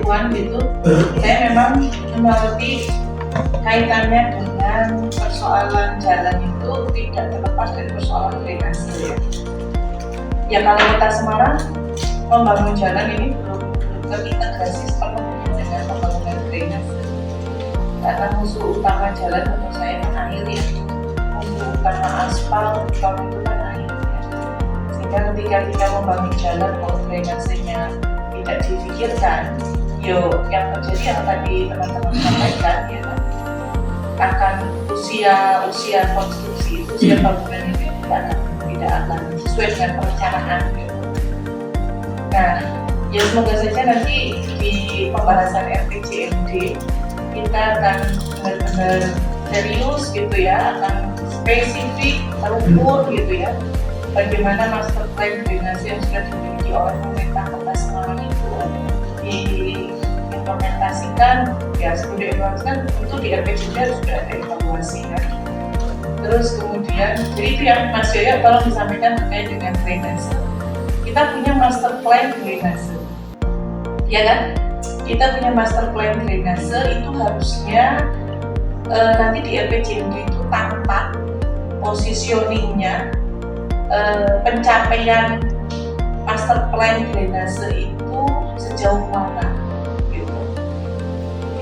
ketentuan gitu, saya memang mengerti kaitannya dengan persoalan jalan itu tidak terlepas dari persoalan drainase ya. Ya kalau Kota Semarang membangun jalan ini belum terintegrasi sepenuhnya dengan pembangunan drainase. Karena musuh utama jalan menurut saya kan air ya. Musuh utama aspal kalau itu kan air ya. Sehingga ketika kita membangun jalan kalau drainasenya tidak difikirkan, yo yang terjadi yang tadi teman-teman sampaikan ya kan, akan usia konstruksi, usia bangunan itu tidak akan sesuai dengan perencanaan gitu. Nah, ya semoga saja nanti di pembahasan RPJMD kita akan benar-benar serius gitu ya, akan spesifik, terukur gitu ya, bagaimana master plan drainase yang sudah dimiliki oleh pemerintah Kota Semarang itu diimplementasikan. Ya sebelum diimplementasikan itu di RPJMD sudah ada evaluasi kan. Terus kemudian, jadi itu yang Mas Yoyo kalau disampaikan terkait dengan drainase. Kita punya master plan drainase, ya kan? Kita punya master plan drainase itu harusnya nanti di RPJMD itu tampak positioningnya, pencapaian master plan drainase itu sejauh mana gitu.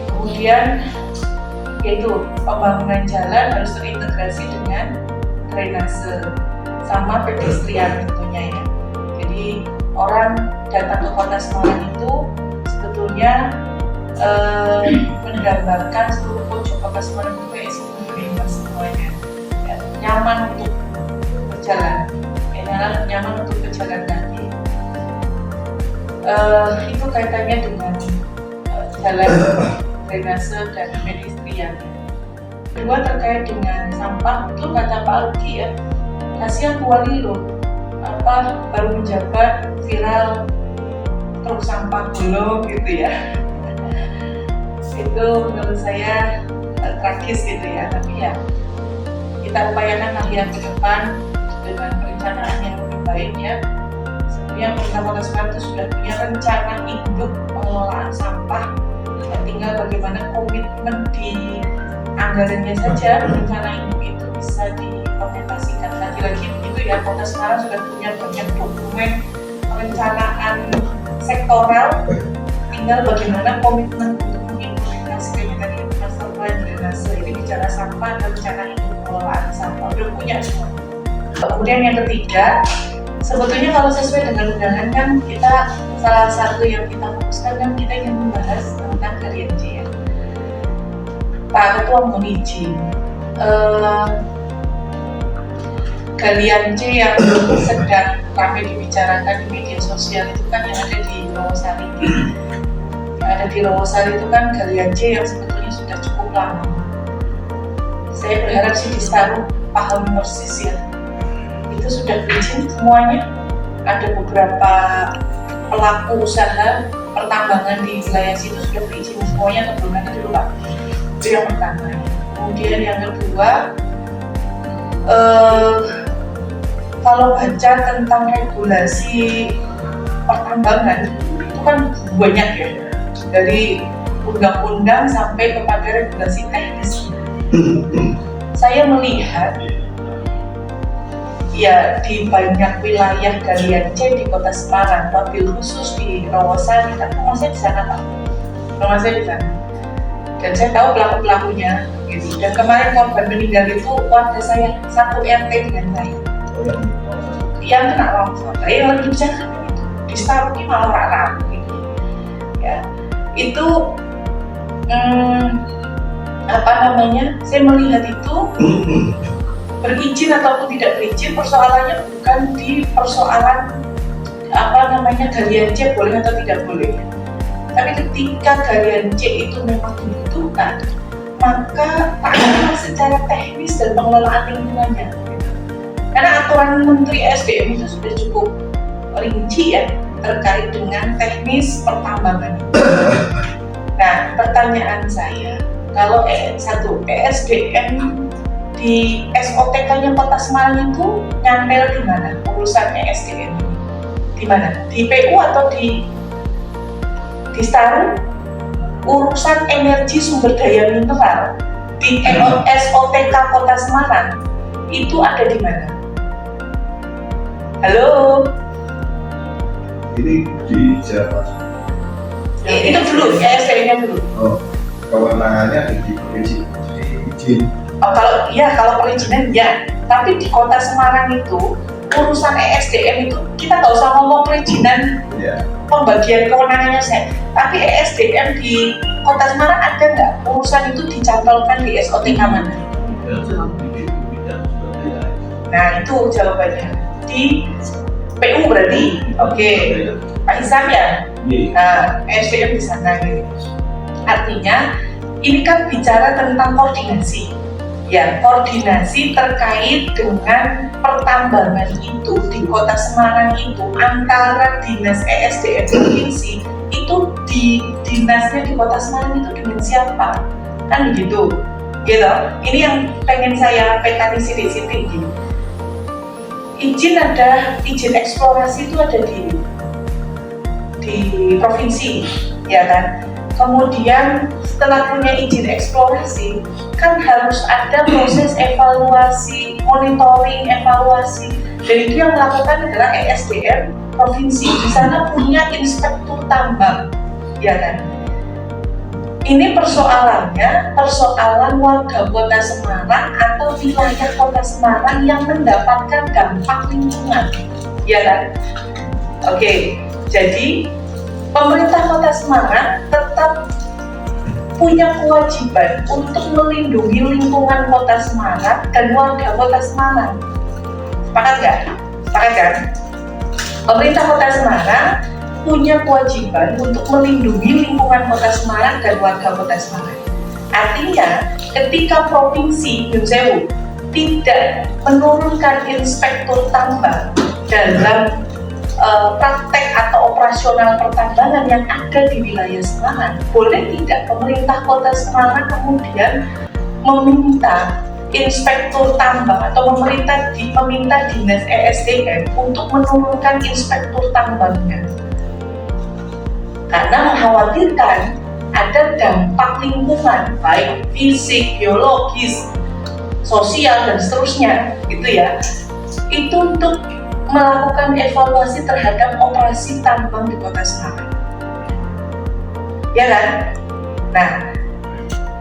Kemudian yaitu pembangunan jalan harus terintegrasi dengan drainase sama pedestrian tentunya ya. Jadi orang datang ke Kota Semarang itu sebetulnya menggambarkan seluruh pojok Kota Semarang itu kayak bebas semuanya ya, nyaman untuk berjalan, nyaman untuk berjalan kaki. Itu kaitannya dengan jalan, drainase dan pedestrian. Kedua terkait dengan sampah, itu kata Pak Alki ya, kasihan Bu Wali loh, baru menjabat viral truk sampah belum gitu ya. Itu menurut saya tragis gitu ya, tapi ya kita upayakan lagi yang ke depan dengan perencanaan yang lebih baik ya. Sebenarnya pemerintah Kota Semarang itu sudah punya rencana induk pengelolaan sampah, ya, tinggal bagaimana komitmen di anggarannya saja rencana induk itu bisa diimplementasikan. Lagi-lagi begitu ya, Kota Semarang sudah punya banyak dokumen perencanaan sektoral, tinggal bagaimana komitmen untuk mengimplementasikannya tadi master plan drainase. Ini bicara sampah dan rencana induk pengelolaan sampah udah punya semua. Kemudian yang ketiga, sebetulnya kalau sesuai dengan undangan kan kita salah satu yang kita fokuskan kan kita ingin membahas tentang Galian C ya. Pak Ketua mohon izin, Galian C yang sedang ramai dibicarakan di media sosial itu kan yang ada di Rawasari. Yang ada di Rawasari itu kan Galian C yang sebetulnya sudah cukup lama. Saya berharap sih di Staru paham persis ya. Itu sudah berizin semuanya. Ada beberapa pelaku usaha pertambangan di wilayah situ sudah berizin semuanya atau belum, itu dulu Pak. Itu yang pertama. Kemudian yang kedua, kalau baca tentang regulasi pertambangan itu kan banyak ya, dari undang-undang sampai kepada regulasi teknis. Saya melihat ya di banyak wilayah Galian C di Kota Semarang, wabil khusus di Rawasari, kan rumah saya di sana Pak, rumah saya di sana, dan saya tahu pelaku-pelakunya gitu. Dan kemarin korban meninggal itu warga saya, satu RT dengan saya, yang kena longsor. Saya lagi bicara gitu, di Staru ini malah rame gitu ya. Itu saya melihat itu berizin ataupun tidak berizin, persoalannya bukan di persoalan Galian C boleh atau tidak boleh, tapi ketika Galian C itu memang dibutuhkan, maka tanyalah secara teknis dan pengelolaan lingkungannya. Karena aturan Menteri SDM itu sudah cukup rinci ya terkait dengan teknis pertambangan. Nah, pertanyaan saya, kalau ESDM di SOTK-nya Kota Semarang itu nyampel di mana urusan ESDM? Di mana? Di PU atau di Staru urusan energi sumber daya mineral di SOTK Kota Semarang itu ada di mana? Halo? Ini di Jawa. Itu dulu, SDM-nya dulu. Oh, kewenangannya ada di provinsi, jadi izin. Oh, kalau perizinan ya, tapi di Kota Semarang itu urusan ESDM itu kita nggak usah ngomong perizinan pembagian kewenangannya saya, tapi ESDM di Kota Semarang ada nggak urusan itu dicantolkan di SOTK mana? Nah itu jawabannya di PU berarti, oke. Pak Hisam ya? Nah, ESDM di sana gitu. Artinya ini kan bicara tentang koordinasi. Ya, koordinasi terkait dengan pertambangan itu di Kota Semarang itu antara dinas ESDM provinsi itu di dinasnya di Kota Semarang itu dengan siapa? Kan begitu, gitu. Ini yang pengen saya petani sidik-sidik gitu. Izin eksplorasi itu ada di provinsi, ya kan? Kemudian setelah punya izin eksplorasi, kan harus ada proses evaluasi, monitoring, evaluasi. Dan itu yang melakukan adalah ESDM provinsi. Di sana punya inspektur tambang, ya kan? Ini persoalannya, persoalan warga Kota Semarang atau wilayah Kota Semarang yang mendapatkan dampak lingkungan, ya kan? Oke, jadi pemerintah Kota Semarang tetap punya kewajiban untuk melindungi lingkungan Kota Semarang dan warga Kota Semarang. Sepakat nggak? Sepakat kan? Pemerintah Kota Semarang punya kewajiban untuk melindungi lingkungan Kota Semarang dan warga Kota Semarang. Artinya, ketika provinsi Nyun Sewu tidak menurunkan inspektur tambang dalam praktek atau operasional pertambangan yang ada di wilayah Semarang, boleh tidak pemerintah Kota Semarang kemudian meminta inspektur tambang atau meminta dinas ESDM untuk menurunkan inspektur tambangnya, karena mengkhawatirkan ada dampak lingkungan baik fisik, biologis, sosial dan seterusnya, gitu ya. Itu untuk melakukan evaluasi terhadap operasi tambang di Kota Semarang, ya kan? Nah,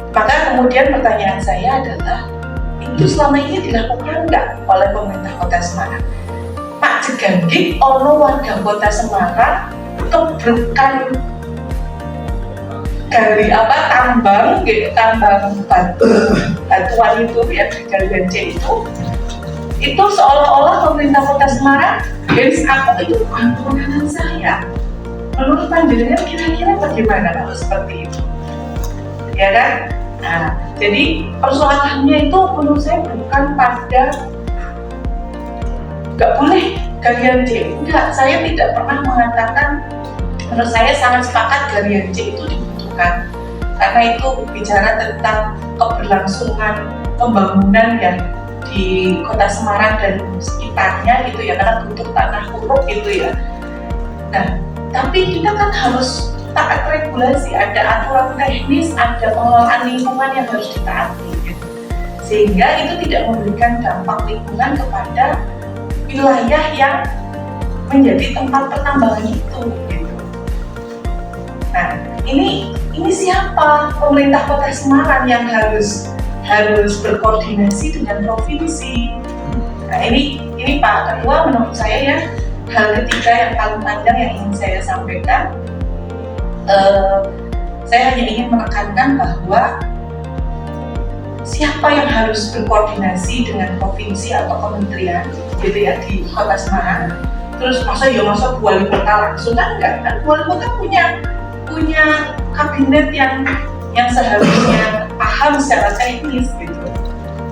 maka kemudian pertanyaan saya adalah, itu selama ini dilakukan nggak oleh pemerintah Kota Semarang? Pak Jegandik, ono warga Kota Semarang kebrekan gali tambang, gitu, tambang batuan itu ya, galian C itu seolah-olah pemerintah Kota Semarang, guys, aku itu bukan kewenangan saya. Menurut panjenengan kira-kira bagaimana kalau seperti itu? Ya kan? Nah, jadi persoalannya itu menurut saya bukan pada nggak boleh galian C. Enggak, saya tidak pernah mengatakan, menurut saya sangat sepakat galian C itu dibutuhkan. Karena itu bicara tentang keberlangsungan pembangunan yang di Kota Semarang dan sekitarnya gitu ya, karena bentuk tanah huruf gitu ya. Nah, tapi kita kan harus taat regulasi, ada aturan teknis, ada pengelolaan lingkungan yang harus ditaati gitu. Sehingga itu tidak memberikan dampak lingkungan kepada wilayah yang menjadi tempat pertambangan itu gitu. Nah, ini siapa pemerintah Kota Semarang yang harus berkoordinasi dengan provinsi. Nah, ini Pak Ketua, menurut saya ya, hal ketiga yang paling panjang yang ingin saya sampaikan. Saya hanya ingin menekankan bahwa siapa yang harus berkoordinasi dengan provinsi atau kementerian gitu ya di Kota Semarang. Terus masa wali kota langsung kan enggak, kan wali kota punya kabinet yang seharusnya paham secara teknis gitu.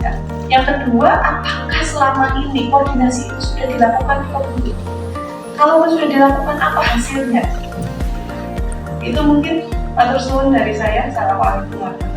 Ya. Yang kedua, apakah selama ini koordinasi itu sudah dilakukan atau belum? Kalau sudah dilakukan, apa hasilnya? Itu mungkin matur suwun dari saya. Assalamualaikum warahmatullahi wabarakatuh.